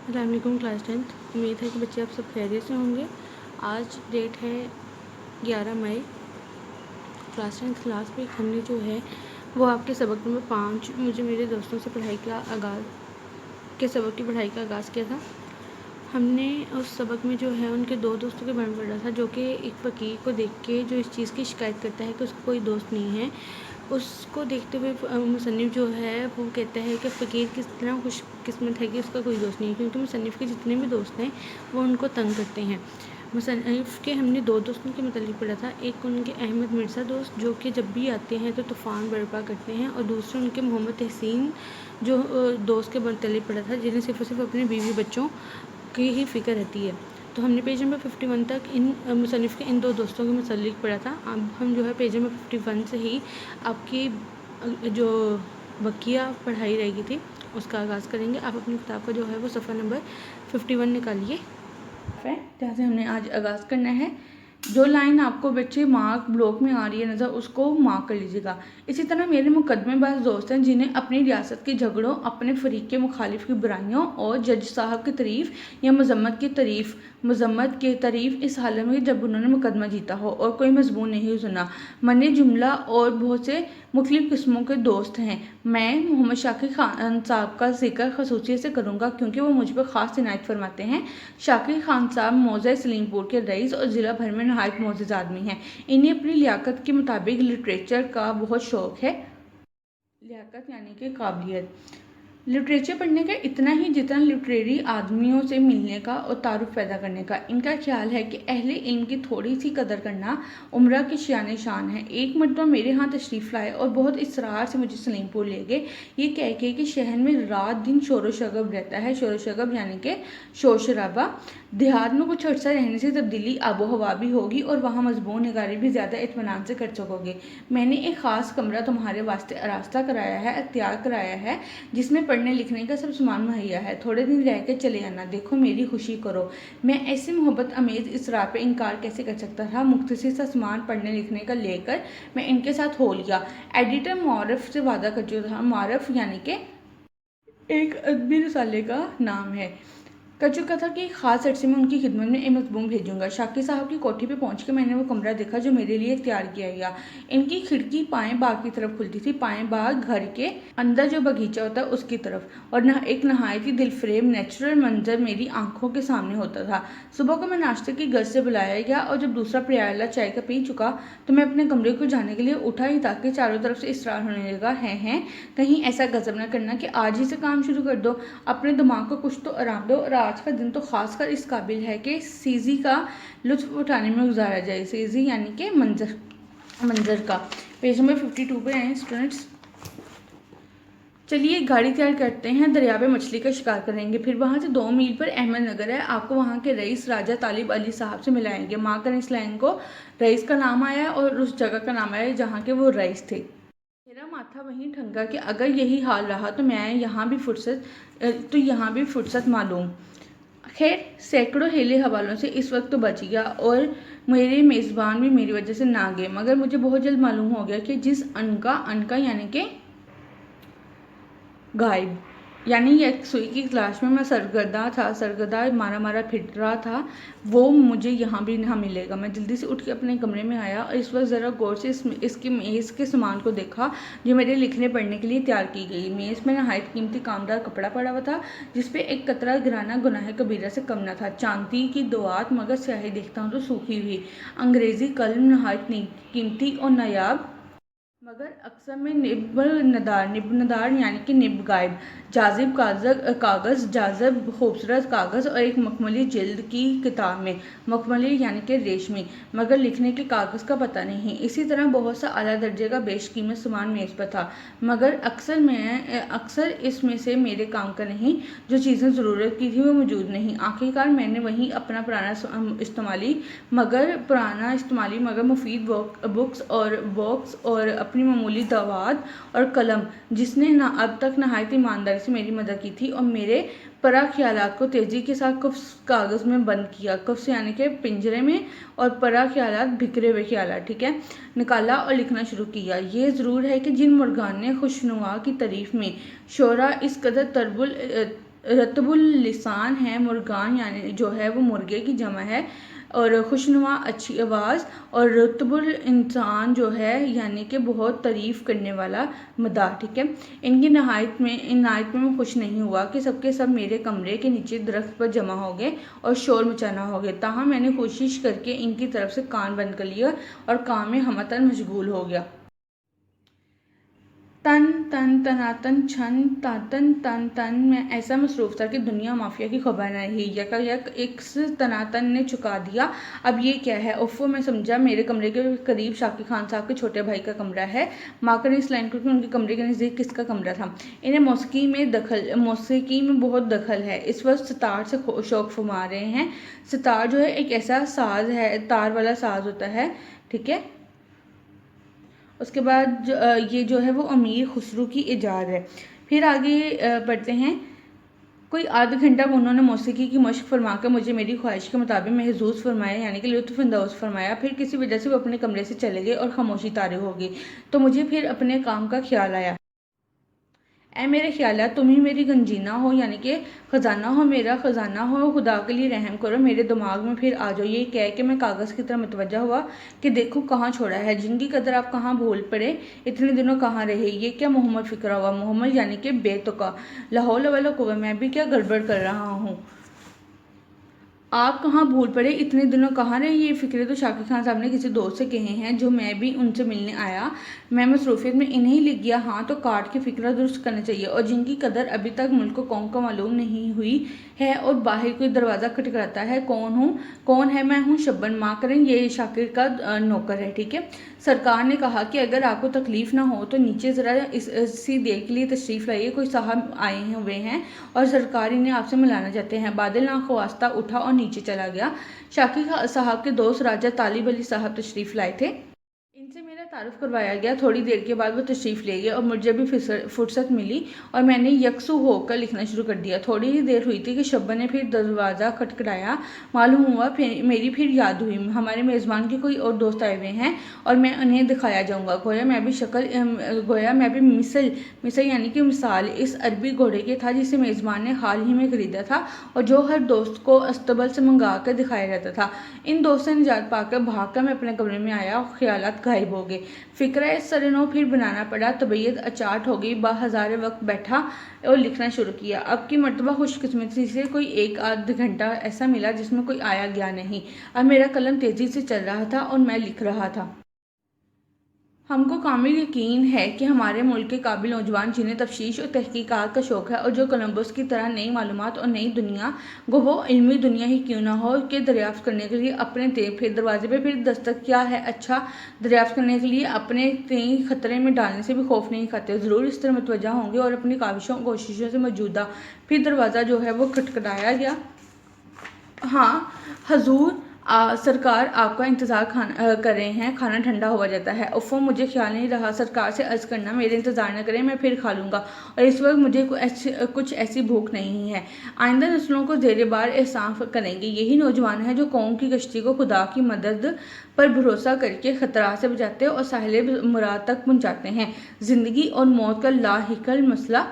अस्सलामुअलैकुम class 10th। उम्मीद है कि बच्चे आप सब खैरियत से होंगे। आज डेट है 11 मई। क्लास 10th क्लास में हमने जो है वो आपके सबक नंबर 5 मुझे मेरे दोस्तों से पढ़ाई का आगाज़ के सबक की पढ़ाई का आगाज़ किया था। हमने उस सबक में जो है उनके दो दोस्तों के बारे में पढ़ा था, जो कि एक फ़कीर को देख के जो इस चीज़ की शिकायत करता है कि उसका कोई दोस्त नहीं है। उसको देखते हुए मुसन्निफ़ जो है वो कहता है कि फ़कीर किस तरह खुशकिस्मत है कि उसका कोई दोस्त नहीं है, क्योंकि मुसन्निफ़ के जितने भी दोस्त हैं वो उनको तंग करते हैं। मुसन्निफ़ के हमने दो दोस्तों के मतलब पढ़ा था। एक उनके अहमद मिर्ज़ा दोस्त, जो कि जब भी आते हैं तो तूफ़ान बर्पा करते हैं, और दूसरे उनके मोहम्मद तहसीन जो दोस्त के मतलब पढ़ा था, जिन्हें सिर्फ़ और सिर्फ अपने बीवी बच्चों की ही फ़िक्र रहती है। तो हमने पेज नंबर 51 तक इन मुसन्निफ़ के इन दो दोस्तों के मतलब पढ़ा था। अब हम जो है पेज नंबर 51 से ही आपकी जो बकिया पढ़ाई रहेगी थी उसका आगाज़ करेंगे। आप अपनी किताब का जो है वो सफ़ा नंबर 51 निकालिए, जहाँ से हमने आज आगाज़ करना है। जो लाइन आपको बच्चे मार्क ब्लॉक में आ रही है नज़र, उसको मार्क कर लीजिएगा। इसी तरह मेरे मुकदमेबाज दोस्त हैं जिन्हें अपनी रियासत के झगड़ों, अपने फ़रीक के मुखालिफ की बुराइयों और जज साहब की तारीफ़ या मजम्मत की तारीफ़ इस हालत में जब उन्होंने मुकदमा जीता हो और कोई मजबूर नहीं सुना। मने जुमला और बहुत से मुख्तलिफ़ किस्मों के दोस्त हैं। मैं मोहम्मद शाकिर खान साहब का जिक्र खसूसियत से करूँगा क्योंकि वो मुझ पर ख़ास इनायत फरमाते हैं। शाकिर खान साहब मौज़ा सलीमपुर के रईस और ज़िला भर में नहायत मोअज़्ज़ज़ आदमी हैं। इन्हें अपनी लियाकत के मुताबिक लिटरेचर का बहुत शौक़ है। लियाकत यानी कि काबिलियत। लिटरेचर पढ़ने का इतना ही जितना लिटरेरी आदमियों से मिलने का और तारुफ पैदा करने का। इनका ख्याल है कि अहले इल्म की थोड़ी सी कदर करना उम्रा की शान शान है। एक मरतबा मेरे यहाँ तशरीफ़ लाए और बहुत इसरार से मुझे सलीमपुर ले गए, ये कह के कि शहर में रात दिन शोर शगब रहता है। शोर शगब यानी कि शोर शराबा। देहात में कुछ अर्सा रहने से तब्दीली आबो हवा भी होगी और वहाँ मजबून निगारी भी ज़्यादा इत्मीनान से कर सकोगे। मैंने एक ख़ास कमरा तुम्हारे वास्ते आरास्ता कराया है, अख्तियार कराया है, जिसमें पढ़ने लिखने का सब सामान मुहैया है। थोड़े दिन रह के चले आना, देखो मेरी खुशी करो। मैं ऐसे मोहब्बत अमेज़ इसरार पे इनकार कैसे कर सकता था। मुख्तसर सा सामान पढ़ने लिखने का लेकर मैं इनके साथ हो लिया। एडिटर मुआरफ से वादा कर चुका था। मुआरफ यानी कि एक अदबी रसाले का नाम है। कर चुका था कि ख़ास अरसे में उनकी खिदमत में मजबूम भेजूंगा। शाकिर साहब की कोठी पे पहुंच के मैंने वो कमरा देखा जो मेरे लिए तैयार किया गया। इनकी खिड़की पाएँ बाग की तरफ खुलती थी। पाएँ बाग घर के अंदर जो बगीचा होता है उसकी तरफ, और एक नहायत ही दिलफरेब नेचुरल मंजर मेरी आंखों के सामने होता था। सुबह को मैं नाश्ते की घर से बुलाया गया और जब दूसरा प्याला चाय का पी चुका तो मैं अपने कमरे को जाने के लिए उठा ही ताकि चारों तरफ से इसरार होने लगा, हैं कहीं ऐसा गजब न करना कि आज ही से काम शुरू कर दो। अपने दिमाग को कुछ तो आराम दो। और आज का दिन तो खासकर इस काबिल है कि सीजी का लुत्फ उठाने में गुजारा जाए। सीजी यानी कि मंजर का। पेज नंबर 52 पे आए स्टूडेंट्स। चलिए गाड़ी तैयार करते हैं, दरिया पे मछली का शिकार करेंगे, फिर वहाँ से 2 मील पर अहमदनगर है। आपको वहाँ के रईस राजा तालिब अली साहब से मिलाएंगे। माँ कर इस लाइन को रईस का नाम आया है और उस जगह का नाम आया है जहाँ के वो रईस थे। मेरा माथा वहीं ठंगा कि अगर यही हाल रहा तो यहाँ भी फुर्सत मालूम। खैर सैकड़ों हेले हवालों से इस वक्त तो बच गया और मेरे मेज़बान भी मेरी वजह से ना गए, मगर मुझे बहुत जल्द मालूम हो गया कि जिस अनका यानी कि गायब, यानी एक सुई की तलाश में मैं सरगर्दा मारा फिर रहा था, वो मुझे यहाँ भी ना मिलेगा। मैं जल्दी से उठ के अपने कमरे में आया और इस वक्त ज़रा गौर से इसकी मेज़ के सामान को देखा जो मेरे लिखने पढ़ने के लिए तैयार की गई। मेज़ में नहायत कीमती कामदार कपड़ा पड़ा हुआ था जिस पे एक कतरा गिराना गुनाह कबीरा से कम न था। चांदी की दुआत, मगर स्याही देखता हूँ तो सूखी हुई। अंग्रेज़ी कलम नहायत कीमती और नायाब, मगर अक्सर में निब नदार यानी कि निब गायब। जाजिब कागज़ जाजिब खूबसूरत कागज़ और एक मखमली जिल्द की किताब में। मखमली यानी कि रेशमी, मगर लिखने के कागज़ का पता नहीं। इसी तरह बहुत सा आला दर्जे का बेशकीमत सामान मेज़ पर था, मगर अक्सर इसमें से मेरे काम का नहीं। जो चीज़ें ज़रूरत की थी वो मौजूद नहीं। आखिरकार मैंने वहीं अपना पुराना इस्तेमाली मगर मुफीद बुक्स और अपनी मामूली दवात और कलम, जिसने ना अब तक नहायत ईमानदारी से मेरी मदद की थी, और मेरे परा ख्यालात को तेज़ी के साथ कुफ्स कागज़ में बंद किया। कुफ्स यानी कि पिंजरे में, और परा ख्यालात बिखरे हुए ख्यालात, ठीक है, निकाला और लिखना शुरू किया। ये ज़रूर है कि जिन मुर्गान ने खुशनुमा की तारीफ़ में शोरा इस कदर रतबुल लिसान है, मुर्गान यानी जो है वो मुर्गे की जमा है, और खुशनुमा अच्छी आवाज़, और रुतबुल इंसान जो है यानी कि बहुत तारीफ़ करने वाला मदाह। ठीक है, इनकी नायत में मैं खुश नहीं हुआ कि सबके सब मेरे कमरे के नीचे दरख्त पर जमा हो गए और शोर मचाना हो गया। ताहम मैंने कोशिश करके इनकी तरफ से कान बंद कर लिया और काम में हमतन मशगूल हो गया। तन तन तनातन छन तातन तन तन में ऐसा मसरूफ़ था कि दुनिया माफिया की खबर नहीं। यकायक एक तनातन ने चुका दिया। अब ये क्या है? उफ़ो, मैं समझा मेरे कमरे के करीब शाकिर खान साहब के छोटे भाई का कमरा है। माकर इस लाइन क्योंकि उनके कमरे के नज़दीक किसका कमरा था? इन्हें मौसीकी में बहुत दखल है। इस वक्त सितार से शौक फरमा रहे हैं। सितार जो है एक ऐसा साज है, तार वाला साज होता है। ठीक है, उसके बाद ये जो है वो अमीर खुसरू की इजाज़ है। फिर आगे बढ़ते हैं। कोई आधा घंटा उन्होंने मौसीकी की मशक फरमा कर मुझे मेरी ख्वाहिश के मुताबिक महसूस फरमाया, यानी कि लुत्फ़अंदोज़ फरमाया। फिर किसी वजह से वो अपने कमरे से चले गए और खामोशी तारी हो गई। तो मुझे फिर अपने काम का ख्याल आया। ऐ मेरे ख्यालात, तुम ही मेरी गंजीना हो, यानी कि ख़जाना हो, मेरा ख़जाना हो, खुदा के लिए रहम करो, मेरे दिमाग में फिर आ जाओ। ये कह के मैं कागज़ की तरफ मुतवज्जा हुआ कि देखो कहाँ छोड़ा है, जिनकी कदर आप कहाँ भूल पड़े, इतने दिनों कहाँ रहे। ये क्या मोहम्मद फ़िक्रा हुआ? मोहम्मद यानी कि बेतुका। ला हौला वला कुव्वत, मैं भी क्या गड़बड़ कर रहा हूँ। आप कहाँ भूल पड़े, इतने दिनों कहाँ रहे। ये फ़िक्रे तो शाकिर खान साहब ने किसी दोस्त से कहे हैं, जो मैं भी उनसे मिलने आया। मैं मसरूफियत में इन्हें लिख गया। हाँ, तो काट के फ़िक्रा दुरुस्त करना चाहिए। और जिनकी कदर अभी तक मुल्क को कौन को मालूम नहीं हुई है, और बाहर कोई दरवाज़ा खटखटाता है, कौन है? मैं हूँ शब्बन। माँ करें, ये शाकिर का नौकर है। ठीक है, सरकार ने कहा कि अगर आपको तकलीफ़ ना हो तो नीचे ज़रा इसी देर के लिए तशरीफ़ लाइए। कोई साहब आए हुए हैं और सरकार इन्हें आपसे मिलाना चाहते हैं। बादल नाख्वास्ता उठा और नीचे चला गया। शाकिर साहब के दोस्त राजा तालिब अली साहब तशरीफ़ लाए थे। इनसे मेरा तारुफ करवाया गया। थोड़ी देर के बाद वो तशरीफ़ ले गए और मुझे भी फुर्सत मिली और मैंने यकसू होकर लिखना शुरू कर दिया। थोड़ी ही देर हुई थी कि शब्बन ने फिर दरवाज़ा खटखटाया। मालूम हुआ मेरी फिर याद हुई, हमारे मेज़बान के कोई और दोस्त आए हुए हैं और मैं उन्हें दिखाया जाऊँगा। गोया मैं भी मिसल यानी कि मिसाल इस अरबी घोड़े के था जिसे मेज़बान ने हाल ही में ख़रीदा था और जो हर दोस्त को अस्तबल से मंगा कर दिखाया जाता था। इन दोस्त से निजात पाकर भागकर मैं अपने कमरे में आया और ख्यालात गायब हो गए। फ़िक्रा इस सरनो फिर बनाना पड़ा। तबीयत अचाट हो गई। बाहज़ारे वक्त बैठा और लिखना शुरू किया। अब की मरतबा खुशकिस्मती से कोई एक आध घंटा ऐसा मिला जिसमें कोई आया गया नहीं। अब मेरा कलम तेज़ी से चल रहा था और मैं लिख रहा था। हमको कामिल यकीन है कि हमारे मुल्क के काबिल नौजवान जिन्हें तफ्तीश और तहकीकात का शौक़ है और जो कोलंबस की तरह नई मालूमात और नई दुनिया को वो इल्मी दुनिया ही क्यों ना हो के दरियाफ़्त करने के लिए अपने फिर दरवाजे पे फिर दस्तक क्या है अच्छा दरियाफ़्त करने के लिए अपने कई ख़तरे में डालने से भी खौफ नहीं खाते। ज़रूर इस तरह मुतवज्जा होंगे और अपनी कोशिशों से मौजूदा फिर दरवाज़ा जो है वो खटखटाया गया। हाँ हजूर, सरकार आपका इंतज़ार कर रहे हैं। खाना ठंडा हुआ जाता है। उफ़ो, मुझे ख्याल नहीं रहा। सरकार से अर्ज़ करना मेरे इंतज़ार न करें, मैं फिर खा लूँगा और इस वक्त मुझे कुछ ऐसी भूख नहीं है। आइंदा नस्लों को ज़ेरे बार एहसान करेंगे। यही नौजवान है जो कौम की कश्ती को खुदा की मदद पर भरोसा करके ख़तरा से बचाते और साहिल मुराद तक पहुँचाते हैं। ज़िंदगी और मौत का लाहिकल मसला,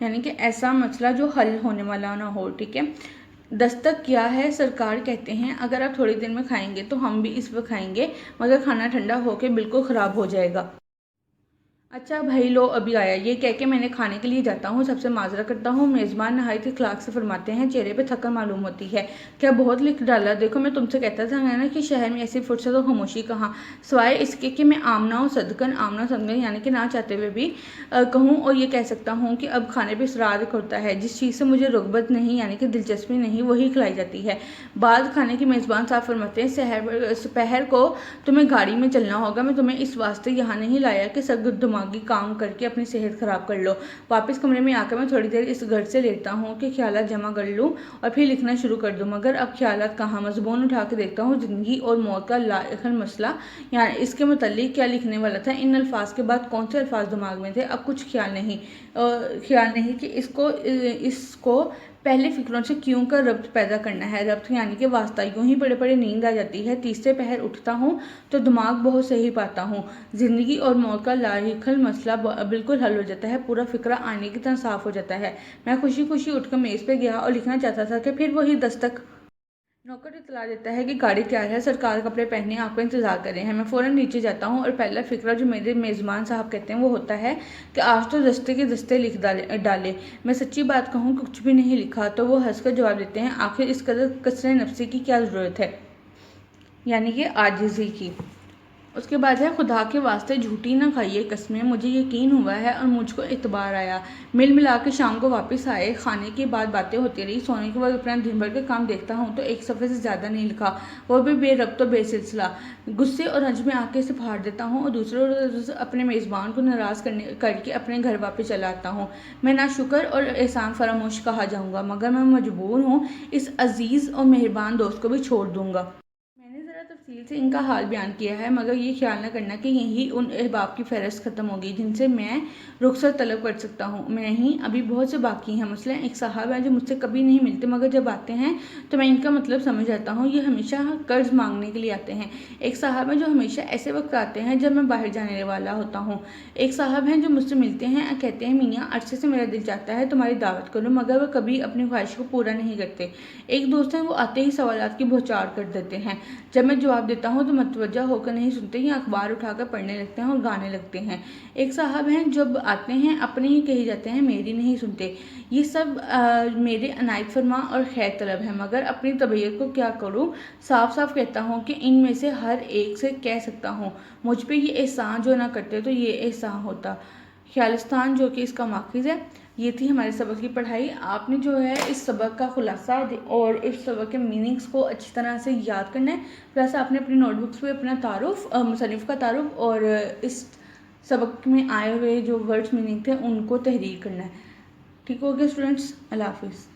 यानी कि ऐसा मसला जो हल होने वाला ना हो। ठीक है, दस्तक क्या है? सरकार कहते हैं अगर आप थोड़ी देर में खाएंगे तो हम भी इस वक्त खाएंगे, मगर खाना ठंडा होकर बिल्कुल ख़राब हो जाएगा। अच्छा भाई लो अभी आया। ये कह के मैंने खाने के लिए जाता हूँ। सबसे माजरा करता हूँ। मेज़बान नहायत इखलाक से फरमाते हैं। चेहरे पे थकन मालूम होती है। क्या बहुत लिख डाला? देखो मैं तुमसे कहता था ना कि शहर में ऐसी फुर्सत और खामोशी कहाँ, सिवाय इसके कि मैं आमना सदकन यानी कि ना चाहते हुए भी कहूँ और ये कह सकता हूँ कि अब खाने पर इसरार होता है। जिस चीज़ से मुझे रग़बत नहीं यानी कि दिलचस्पी नहीं वही खिलाई जाती है। बाद खाने की मेज़बान साहब फरमाते हैं दोपहर को तुम्हें गाड़ी में चलना होगा। मैं तुम्हें इस वास्ते यहाँ नहीं लाया कि दिमागी काम करके अपनी सेहत ख़राब कर लो। वापस कमरे में आकर मैं थोड़ी देर इस घर से लेटता हूँ कि ख्यालात जमा कर लूँ और फिर लिखना शुरू कर दूँ, मगर अब ख्यालात कहाँ। मज़बून उठा के देखता हूँ ज़िंदगी और मौत का लाइक़ल मसला, यानी इसके मुतालिक क्या लिखने वाला था। इन अल्फाज के बाद कौन से अल्फाज दिमाग में थे अब कुछ ख्याल नहीं कि इसको पहले फ़िक्रों से क्यों का रब्त पैदा करना है। रब्त यानी कि वास्ता। यूं ही बड़े बड़े नींद आ जाती है, तीसरे पहर उठता हूँ तो दिमाग बहुत सही पाता हूँ। ज़िंदगी और मौत का लाहिकल मसला बिल्कुल हल हो जाता है, पूरा फिक्रा आने की तरह साफ हो जाता है। मैं खुशी खुशी उठकर मेज़ पे गया और लिखना चाहता था कि फिर वही दस्तक। नौकर इतला देता है कि गाड़ी तैयार है, सरकार कपड़े पहने आपका इंतजार कर रहे हैं। मैं फ़ौरन नीचे जाता हूँ और पहला फ़िक्रा जो मेरे मेज़बान साहब कहते हैं वो होता है कि आज तो दस्ते के दस्ते लिख डाले। मैं सच्ची बात कहूँ कुछ भी नहीं लिखा तो वो हंसकर जवाब देते हैं, आखिर इस कदर कसरे नफ्सी की क्या ज़रूरत है, यानी कि आजिज़ी की। उसके बाद है, खुदा के वास्ते झूठी ना खाइए कस्में, मुझे यकीन हुआ है और मुझको इतबार आया। मिल मिला के शाम को वापस आए, खाने के बाद बातें होती रही। सोने के बाद अपना दिन भर का काम देखता हूँ तो एक सफ़े से ज़्यादा नहीं लिखा, वो भी बेरब्तो बेसिलसिला। गुस्से और रंज में आके इसे फाड़ देता हूँ और दूसरे रोज़ अपने मेज़बान को नाराज़ करके अपने घर वापस चला आता हूँ। मैं नाशुक्र और एहसान फरामोश कहा जाऊँगा, मगर मैं मजबूर हूँ इस अजीज़ और मेहरबान दोस्त को भी छोड़ दूँगा। मैंने ज़रा तफसील से इनका हाल बयान किया है, मगर ये ख्याल न करना कि यही उन अहबाब की फ़हरिस्त ख़त्म होगी जिनसे मैं रुखसत तलब कर सकता हूँ। मैं ही अभी बहुत से बाकी हैं। मसलन एक साहब हैं जो मुझसे कभी नहीं मिलते, मगर जब आते हैं तो मैं इनका मतलब समझ जाता हूँ। ये हमेशा कर्ज़ मांगने के लिए आते हैं। एक साहब हैं जो हमेशा ऐसे वक्त आते हैं जब मैं बाहर जाने वाला होता हूँ। एक साहब हैं जो मुझसे मिलते हैं, कहते हैं मियाँ अरसे से मेरा दिल चाहता है तुम्हारी दावत करूँ, मगर वह कभी अपनी ख्वाहिश को पूरा नहीं करते। एक दोस्त हैं, वो आते ही सवालात की बौछार कर देते हैं। जब मैं जवाब देता हूँ तो मतवज्जा होकर नहीं सुनते, या अखबार उठाकर पढ़ने लगते हैं और गाने लगते हैं। एक साहब हैं, जब आते हैं अपने ही कही जाते हैं, मेरी नहीं सुनते। ये सब मेरे अनायत फरमा और खैर तलब है, मगर अपनी तबीयत को क्या करूँ। साफ साफ कहता हूँ कि इनमें से हर एक से कह सकता हूँ मुझ पे ये एहसान जो ना करते तो ये एहसान होता। ख़यालिस्तान जो कि इसका माखिज़ है। ये थी हमारे सबक की पढ़ाई। आपने जो है इस सबक का खुलासा और इस सबक के मीनिंग्स को अच्छी तरह से याद करना है। प्लस आपने अपनी नोटबुक्स पे अपना तारुफ, मुसन्निफ़ का तारुफ और इस सबक में आए हुए जो वर्ड्स मीनिंग थे उनको तहरीर करना है। ठीक हो गया स्टूडेंट्स, अल्लाह हाफिज़।